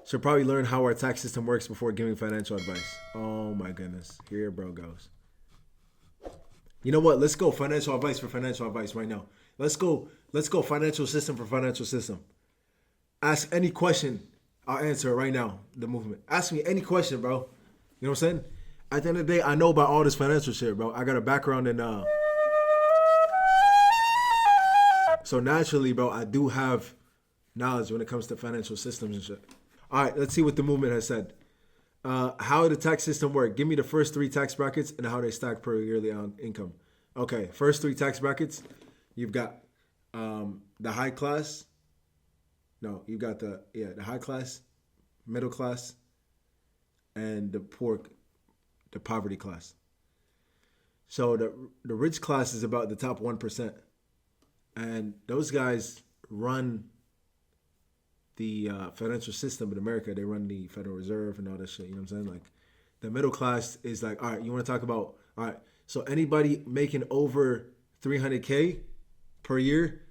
Should probably learn how our tax system works before giving financial advice. Oh my goodness. Here bro goes. You know what? Let's go financial advice for financial advice right now. Let's go financial system for financial system. Ask any question. I'll answer it right now. The movement. Ask me any question, bro. You know what I'm saying? At the end of the day, I know about all this financial shit, bro. I got a background in so naturally, bro, I do have knowledge when it comes to financial systems and shit. All right, let's see what the movement has said. How the tax system work? Give me the first three tax brackets and how they stack per yearly on income. Okay, first three tax brackets. You've got the high class. No, you've got the high class, middle class, and the poverty class. So the rich class is about the top 1%, and those guys run the financial system in America. They run the Federal Reserve and all that shit. You know what I'm saying? Like, the middle class is like, all right, you want to talk about, all right, so anybody making over 300K per year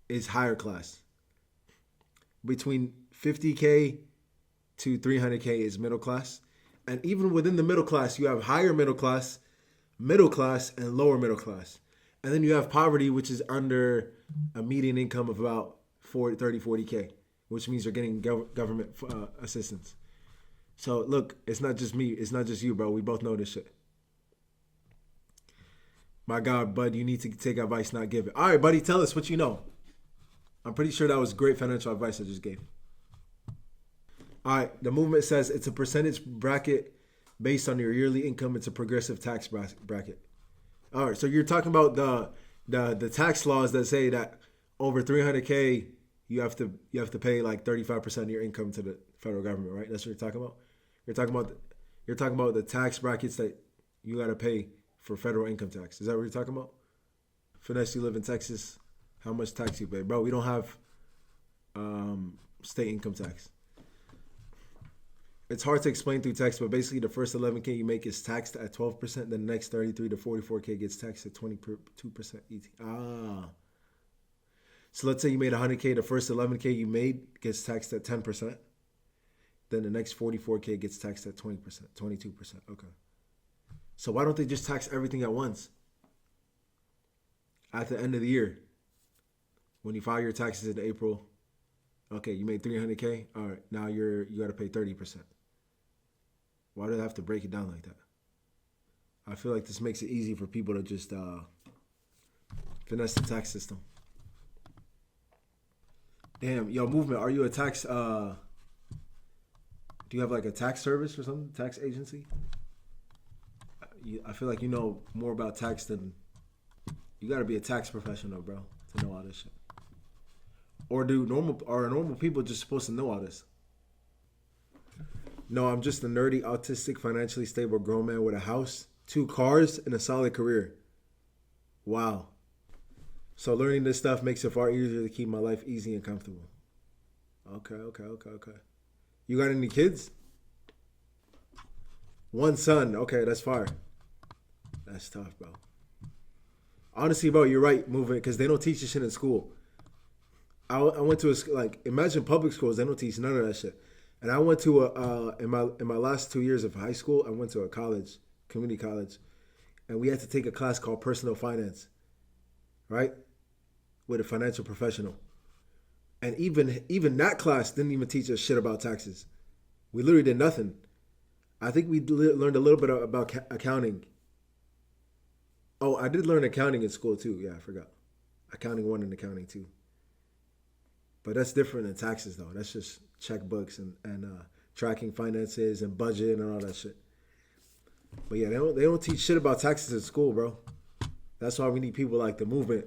is higher class. Between 50K to 300K is middle class. And even within the middle class, you have higher middle class, and lower middle class. And then you have poverty, which is under a median income of about 40K, which means you're getting government assistance. So look, it's not just me. It's not just you, bro. We both know this shit. My God, bud, you need to take advice, not give it. All right, buddy, tell us what you know. I'm pretty sure that was great financial advice I just gave. All right, the movement says it's a percentage bracket based on your yearly income. It's a progressive tax bracket. All right, so you're talking about the tax laws that say that over 300K you have to pay like 35% of your income to the federal government, right? That's what you're talking about. You're talking about the tax brackets that you got to pay for federal income tax. Is that what you're talking about? Finesse, you live in Texas. How much tax you pay, bro? We don't have state income tax. It's hard to explain through text, but basically the first 11K you make is taxed at 12%. Then the next 33 to 44K gets taxed at 22% ET. So let's say you made 100K. The first 11K you made gets taxed at 10%. Then the next 44K gets taxed at 20%, 22%. Okay. So why don't they just tax everything at once? At the end of the year, when you file your taxes in April, okay, you made 300K. All right, now you got to pay 30%. Why do they have to break it down like that? I feel like this makes it easy for people to just finesse the tax system. Damn, yo, movement, are you a tax, do you have like a tax service or something? Tax agency? I feel like you know more about tax than, you got to be a tax professional, bro, to know all this shit. Or are normal people just supposed to know all this? No, I'm just a nerdy, autistic, financially stable grown man with a house, 2 cars, and a solid career. Wow. So learning this stuff makes it far easier to keep my life easy and comfortable. Okay. You got any kids? 1 son. Okay, that's fire. That's tough, bro. Honestly, bro, you're right, moving, because they don't teach this shit in school. I went to imagine public schools, they don't teach none of that shit. And I went to in my last 2 years of high school, I went to a college, community college, and we had to take a class called personal finance, right? With a financial professional. And even that class didn't even teach us shit about taxes. We literally did nothing. I think we learned a little bit about accounting. Oh, I did learn accounting in school too. Yeah, I forgot. Accounting 1 and accounting 2. But that's different than taxes, though. That's just checkbooks and tracking finances and budget and all that shit. But yeah, they don't teach shit about taxes in school, bro. That's why we need people like the movement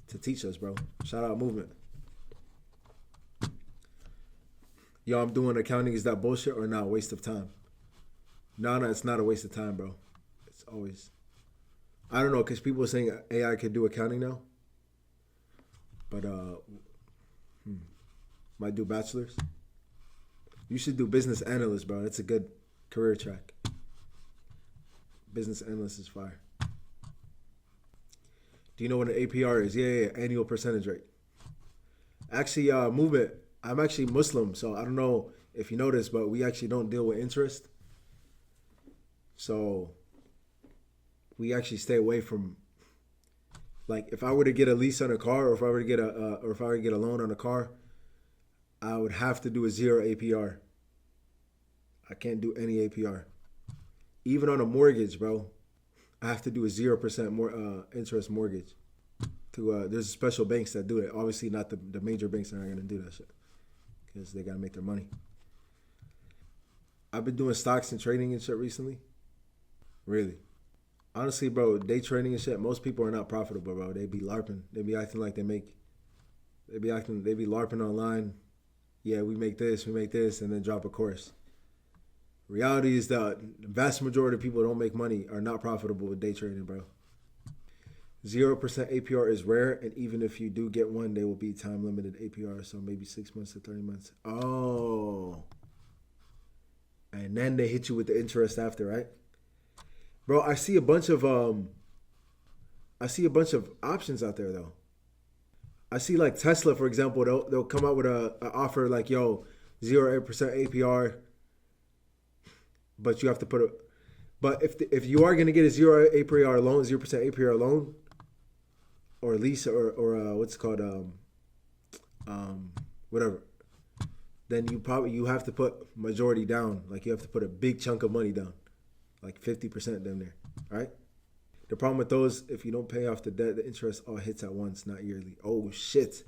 to teach us, bro. Shout out movement. Yo, I'm doing accounting. Is that bullshit or not? Waste of time? No, it's not a waste of time, bro. It's always. I don't know, because people are saying AI could do accounting now. But might do bachelor's. You should do business analyst, bro. That's a good career track. Business analyst is fire. Do you know what an APR is? Yeah, annual percentage rate. Actually, movement. I'm actually Muslim, so I don't know if you know this, but we actually don't deal with interest. So we actually stay away from, like, if I were to get a lease on a car, or if I were to get a loan on a car, I would have to do a zero APR. I can't do any APR. Even on a mortgage, bro, I have to do a 0% more interest mortgage. There's special banks that do it. Obviously, not the major banks are not gonna do that shit because they gotta make their money. I've been doing stocks and trading and shit recently. Really, honestly, bro, day trading and shit. Most people are not profitable, bro. They be larping. They be acting like they make. They be larping online. Yeah, we make this, and then drop a course. Reality is that the vast majority of people who don't make money are not profitable with day trading, bro. 0% APR is rare, and even if you do get one, they will be time limited APR, so maybe 6 months to 30 months. Oh. And then they hit you with the interest after, right? Bro, I see a bunch of options out there though. I see like Tesla, for example, they'll come out with a offer like, yo, 0% APR, but you have to put a. But if you are gonna get a 0% APR loan, or lease, or what's it called, whatever, then you have to put majority down. Like you have to put a big chunk of money down, like 50% down there. All right. The problem with those, if you don't pay off the debt, the interest all hits at once, not yearly. Oh shit.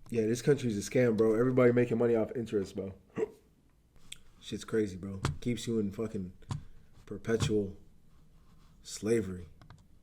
Yeah, this country's a scam, bro. Everybody making money off interest, bro. Shit's crazy, bro. Keeps you in fucking perpetual slavery.